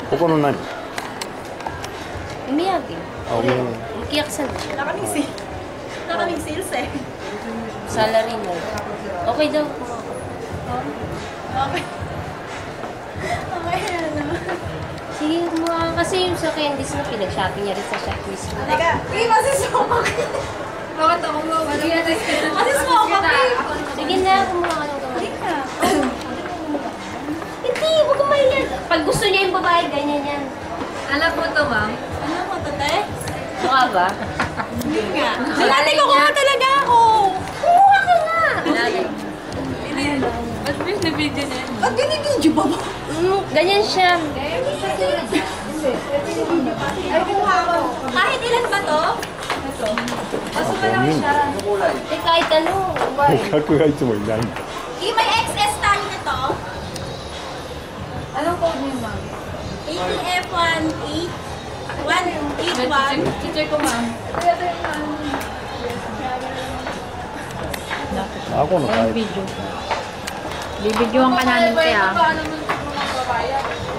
ここの何？ Miyagi. Ah, Miyagi. Kiyaksan. Nakaning sales eh. Salary mo. Okay daw. Okay. Okay na naman. Sige, kumuha kasi yung sa candies na pinag-shopping niya rin sa shop mismo. Teka, masisoma ka. Bakit ako mo? Masisoma ka. Sige na, kumuha ka ng kamay. Teka. Hindi, huwag kang mahiyan. Pag gusto niya yung babae, ganyan yan. Alam mo to, ma'am? Alam mo to, te? Mukha ba? Hindi nga. Ate, kukuha talaga ako. Kumuha ka nga! Ba't binibidyo niya? Ba't binibidyo ba ba? Ganyan siya. Ay, kukuha ako. Kahit ilan ba to? Ito. Kaso pa lang siya. Eh, kahit ano. 客がいつもいないんだ。 May XS tayo na to. Anong code niyo, ma'am? ATF18 181. Teacher ko, ma'am. Ako no kahit. Bibidyoan ka namin kaya.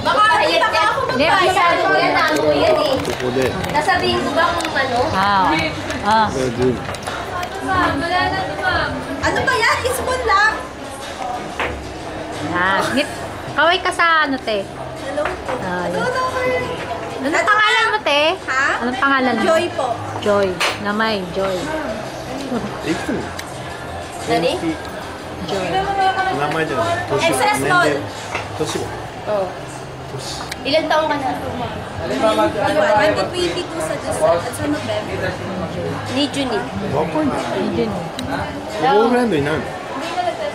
Baka nakita ka ako magbayad. Sabi ko yan, ano yan eh. ここで、 Nasabihin ko ba kung ano? Ah. これ10。 Wala na to, ma'am. Ano ba yan? Spoon lang. Kaway ka sa ano, te? Hello po. Ah, Hello, Anong pangalan mo, te? Ha? Anong pangalan mo? Joy po. Joy. Namay, Joy. いくつも？ Nani? Joy. 名前じゃない。年 Extra small. 年は？ Oo. Ilan taong ka na? 2022 sa December at sa November. Ni Juni. 若いんだ。 Yun. ボーイフレンドいないの？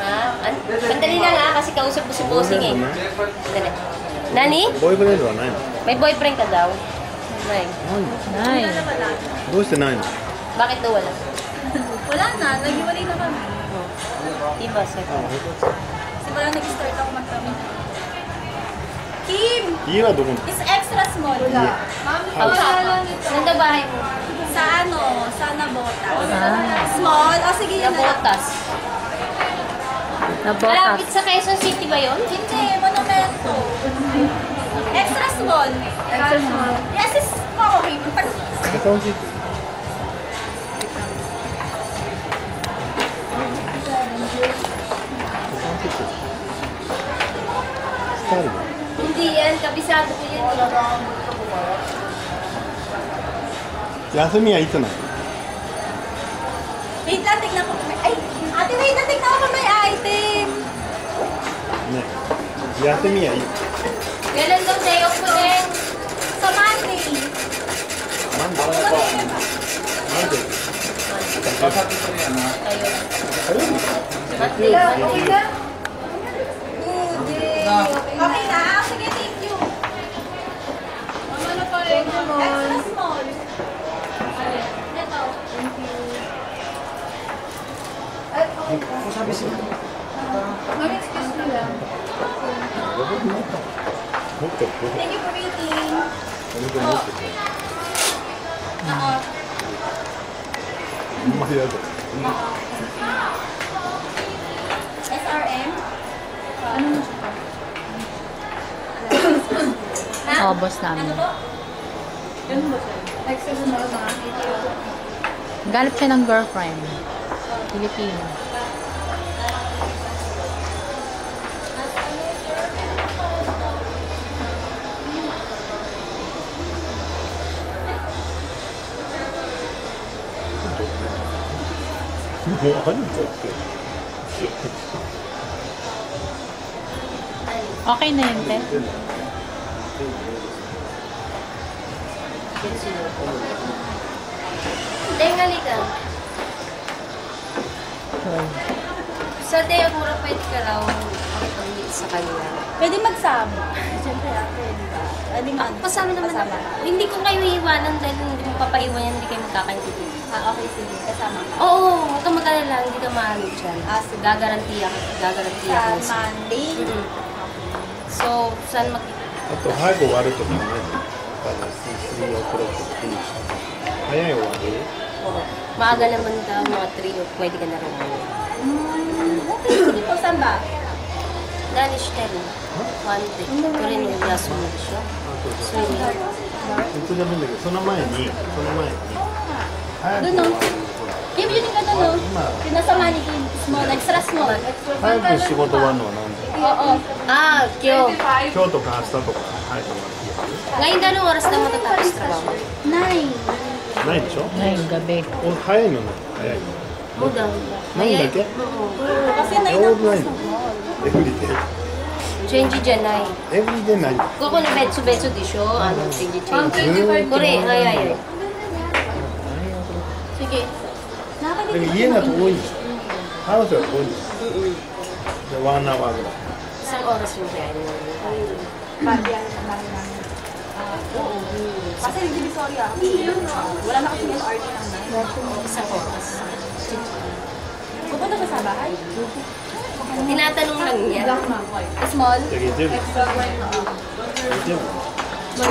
Ha? Sandali lang ha, kasi kausap ko si Bossing eh. Sandali. Nani? ボーイフレンドはないの？ May boyfriend ka daw? Nay. Ay. どうしてないの？ Bakit daw wala? Wala na, nag-iwalay na kami. Diba, sir? Simula nag-start ako magkami. Kim! 家はどこなの？ Is extra small. Wala. Ma'am, Saan daw bahay mo? sa ano? Sa Nabotas. Small? O sige yun na. Nabotas. Nabotas. Malapit sa Quezon City ba yun? Hindi, monumento. Extra small. Extra small. Yes, is okay. セカオシティ。スタイル。 Hindi yan, kabisado ko yan. 休みはいつなの？ Wait lang, tignan ko. Ay, ate, wait lang, tignan ko may item. ね。休みはいつ？ Kailan daw day off mo din? Sa Monday. なんで？ なんで？ Ayun. Monday. Monday. Okay na? Sige, thank you. Ano pa rin? Extra small. Ito. Ma'am, excuse me lang. 持ってる。 Thank you for waiting. お肉持ってる。 Oo. あんまりやだ。 SRM? Oh, boss namin. Ano po? Extra small na. Galap siya ng girlfriend. Filipino. Okay na yun, te. Tingali ka. Joy. Sa day off mo na pwede ka raw makipag-meet sa kanila. Pwede magsama. Siyempre, ate, di ba? Pwede man. Kasama naman Kasama. Hindi ko kayo iiwanan dahil hindi mo papaiwan yan, hindi kayo magkakaintindi. Okay, sige. Kasama ka. Oo, huwag kang mag-alala, hindi ka mahalog dyan. Sige. Gagarantiya ko. Sa Monday. So, saan mag... あと早く終わるとかね。3 o'clock フィニッシュ。早い終わる？ Maaga naman daw, mga 3 o pwede ka na rin. Okay, sige po. Saan ba? 何してるの？ワンで。これの休みでしょ？スイミング。いつでもいいんだけど、その前に早く Doon, no? Kim, yun yung gano'n, no? Yung nasa mannequin, small, extra small. 早く仕事終わるのは何時？ Oo. Ah, Kyo. 今日とか明日とか早く終わる Ngayon na anong oras na matatapos trabaho? 9. ないでしょ？ Ngayong gabi. 早いのね、早いの。 Muda. 何だっけ？ Kasi 9 オールナイ na. ト。エブリデイ。 Change dyan ay. エブリデイない。 Kung ano betso-betso di siya, ano, change. Kore, ay. Sige. でも家が遠いんでしょ？ハウスが遠いんでしょ？で、ワンアワーぐらい。 Isang oras yung biyahe mo. Kasi yung Divisoria, wala na kasi yung RD ng 9. Isang oras. Pupunta ba sa bahay? Tinatanong lang niya. Small? じゃあ月曜日。月曜日。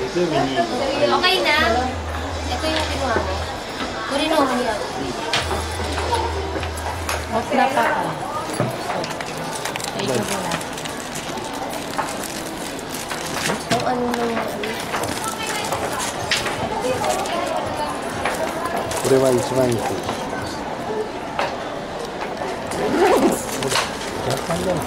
月曜日に。 Okay na? Ito yung kinuha mo. Kurino mo niya. Off na pa. Ay, ito mo na. Ang ano lang yan. これは一番いいです。若干じゃない。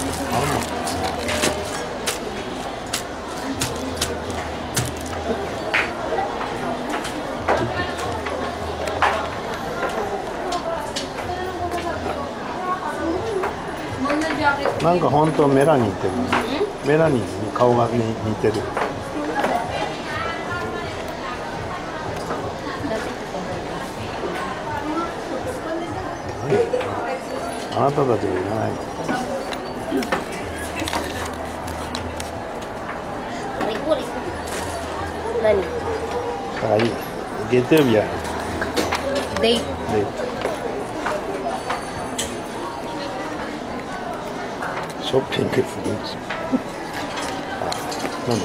なんか本当メラニンっていうのメラニンに顔が似てる。あなたたちがいらない。 Riko. Nani? だからいい。月曜日や。 Date. で、ショッピングするんですよ。あ、なんで？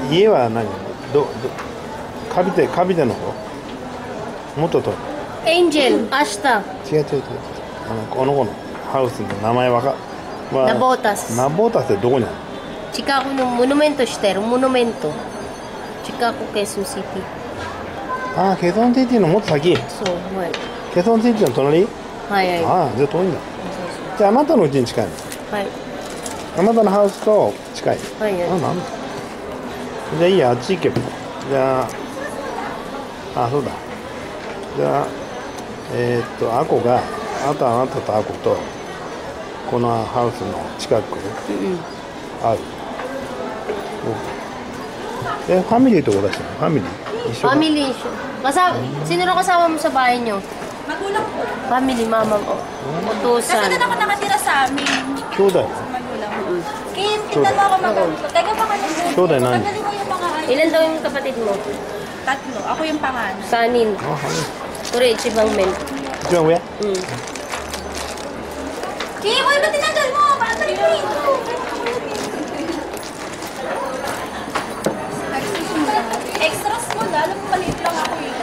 ね？家は何？カビテの方？もっと遠い。 Angel. Ashta. 違う。この子のハウスの名前は Nabotas. ナボータスってどこにある？ Chicago no monumento shiter. Monumento. Chicago, Quezon City. ああ、ケソンシティのもっと先。 So, well. ケソンシティの隣？ Hay. ああ、じゃあ遠いんだ。じゃああなたの家に近いの？ Hay. あなたのハウスと近い。 Hay. あ、なんだ。じゃあいいや、あっち行けば。じゃあ、あ、そうだ。じゃあ、アコが、あなたとアコと、このハウスの近くある。ファミリーとこ出したの？ファミリー？一緒？ Family issue. Sino na kasama mo sa bahay niyo? Magulang ko. Family, mama ko. Kasi Utusan. doon ako nakatira sa amin. 兄弟。 Magulang ko. Kim, tignan mo ako mag-uusap. Teka pa ka nag-uusap. Shoda, nani? Tanggalin mo yung mga Ilan daw yung kapatid mo? tatlo. Ako yung pangalan. Sanin. あ、はい。 Kore, Ichibang men. 一番上？ Kim, uy, ba't tinanggal mo? Bakit tayo dito? Extra small, alam mo, maliit lang ako eh.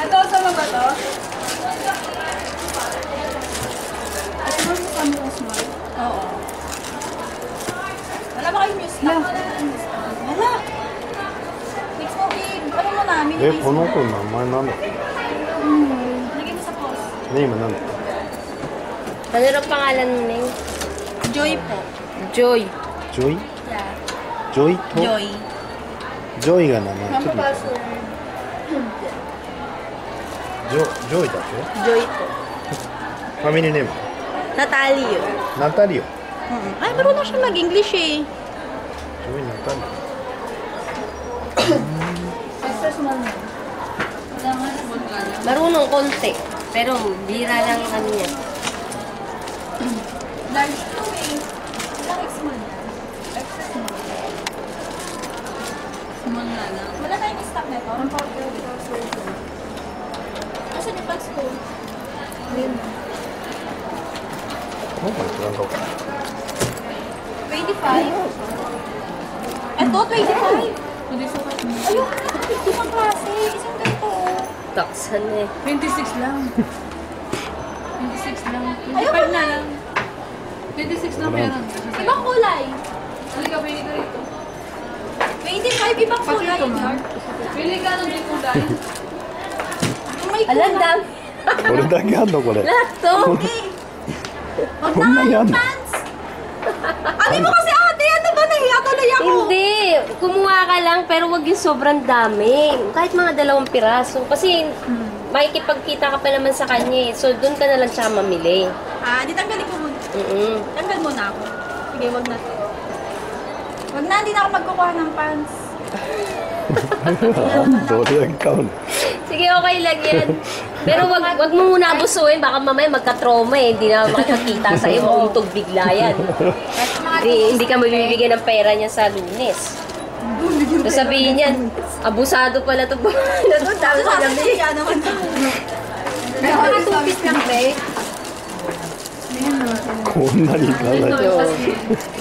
Ito, sama ba to? Small mo kami ko small? Oo. Wala ba kayong news na? Wala. Mix mo, Kim. Ano mo namin? この子の名前なんだっけ？ Lagay mo sa post. ネームなんだっ Ano na pangalan mo, Neng? Joy po. Joy. け？ジョイ？ Yeah. ジョイと？ Joy. ジョイが名前。ちょっと待って。ジョイだっけ？ Joy po. ファミリーネーム？ Natalie yun. ナタリオ。 Ay, marunong siya mag-English eh. ジョイナタリ Marunong konti. Pero bira lang ano niya. Large to eh. Ilang small yan? Extra small. Small na lang. Wala tayong stock nito? Asan yung bags ko? オ。なんか一番顔か。 25? Ito, 25? Ayoko na. Ibang klase. Isang ganito. Taksan eh. 26 lang. 26 lang. 25 na lang. 26 lang meron. Ibang kulay. Halika, pili ka rito. 25 ibang kulay. Pili ka ng may kulay. May kulay. Alam, dam. これだけあんのこれ Lahat to. Wag こ na ん nga なにあん yung の pants. Ano mo kasi ate? Ano ba? Nahiya tuloy ako. Hindi. Kumuha ka lang, pero wag yung sobrang dami. Kahit mga 2 piraso. Kasi makikipagkita ka pa naman sa kanya eh. So, doon ka na lang siya mamili. Di tanggalin ko muna. Tanggal muna ako. Sige, wag na. Wag na, hindi na ako magkukuha ng pants. どれだけ買うの Sige, okay lang yan. Pero wag mo muna abusuin. Baka mamaya magka-trauma eh. Hindi na makakakita sa'yo. Buntog bigla yan. Hindi ka mabibigyan ng pera niya sa Lunes. So sabihin niyan, abusado pala ito. Tapos alam niya. Kaya naman. May mga tupis lang, be. こんなにいかない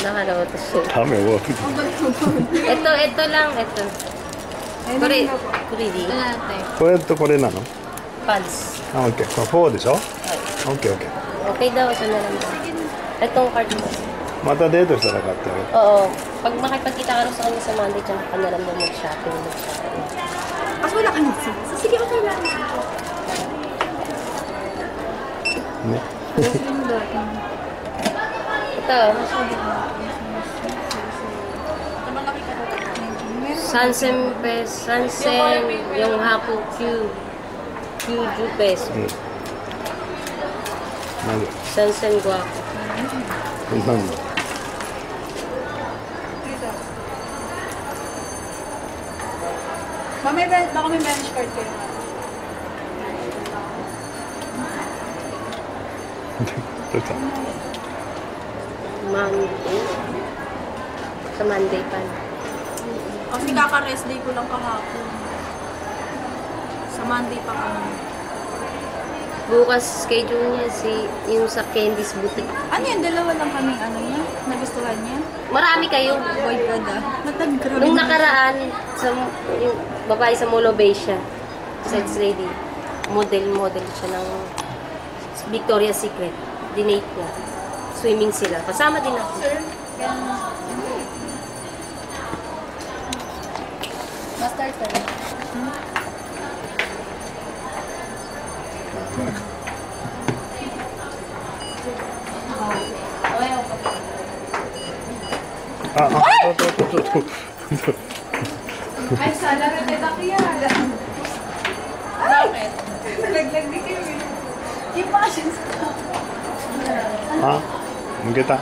Nakalawa to siya. ダメを Ito lang. Ito. Kuridi. Ito natin. これとこれなの Pants. あ、OK これ4でしょ OK OK Okay daw. Ito na lang. Itong card mo. またデートしたら買ってあげる Oo. Pag makipagkita ka rin sa kanya sa Monday, tsaka ka na lang mo mag-shopping. Kasi wala ka na. Sige, okay lang. ね Ito. Sansen, yung Haku Q. Jupes. なんで Sansen Guapo. こんなんだ Baka may bench card kayo. どうした Monday. Sa Monday pa. Kasi kaka-rest day ko lang kahapon. Sa Monday pa kami. Bukas schedule niya yung sa Candy's Boutique. Ano yan? Dalawa lang kami ano niya? Nagustuhan niya? Marami kayo. Boy God ah. Matag-grabe. Nung nakaraan, yung babae sa Molobesia, sex lady, model siya ng Victoria's Secret. Dinate niya. Swimming sila. Kasama din ako. Mustard ka rin.あ、Ay, sala rin ito kaya. Bakit? Nalaglag din kayo. Di pa siya sa... あ、抜けた抜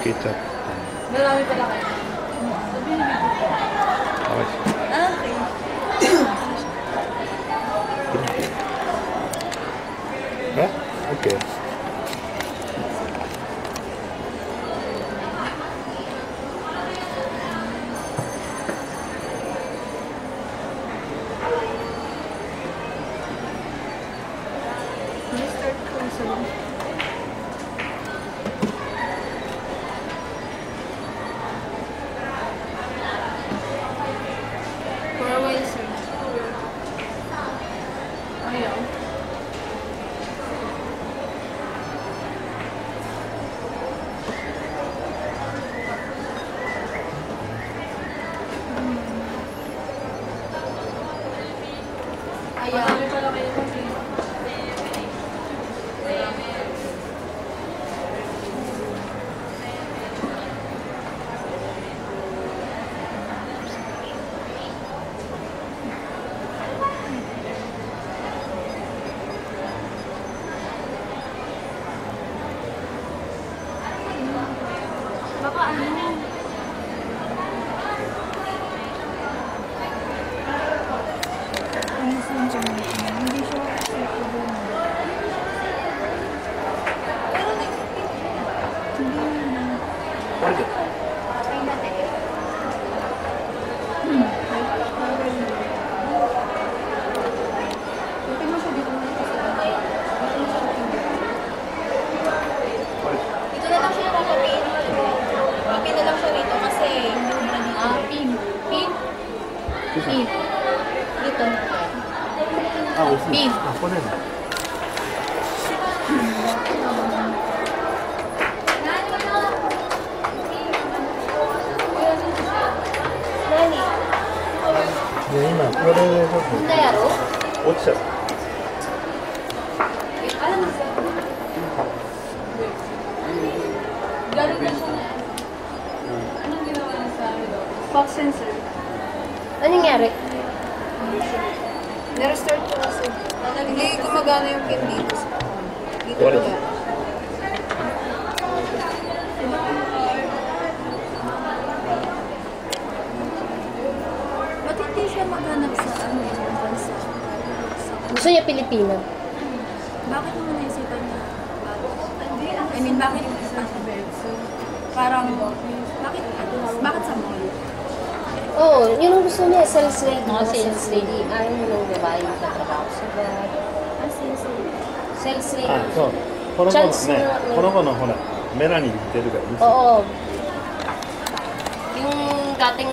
けちゃった Marami pala kayo. Okay. Okay. For a while, sir. Ayaw. Ayaw. Marami pala kayo kasi. Baka ano? Hindi siya Dito. あ、美味しい。ビーフ。あ、これね。で、今これでちょっ Hindi yaro? と落ちちゃった。 Galing na siya na. Anong ginawa niya sa amin? Box sensor. Ano nangyari? Nirestart ko kasi. Hindi gumagana yung pin dito. Dito Wala. ba? Ba't hindi siya maghanap sa ano yung bansa? Gusto niya Pilipino. Bakit mo naisipan niya? I mean, bakit parang, bakit sa mall? Oo, yun ang gusto niya. Sales lady. Mga Sales lady. Ayaw mo nung babae nagtatrabaho sa bar. Sales lady. あ、そう。この子のねチャンスが、この子のほら、メラに似てるから。 Oo. Yung dating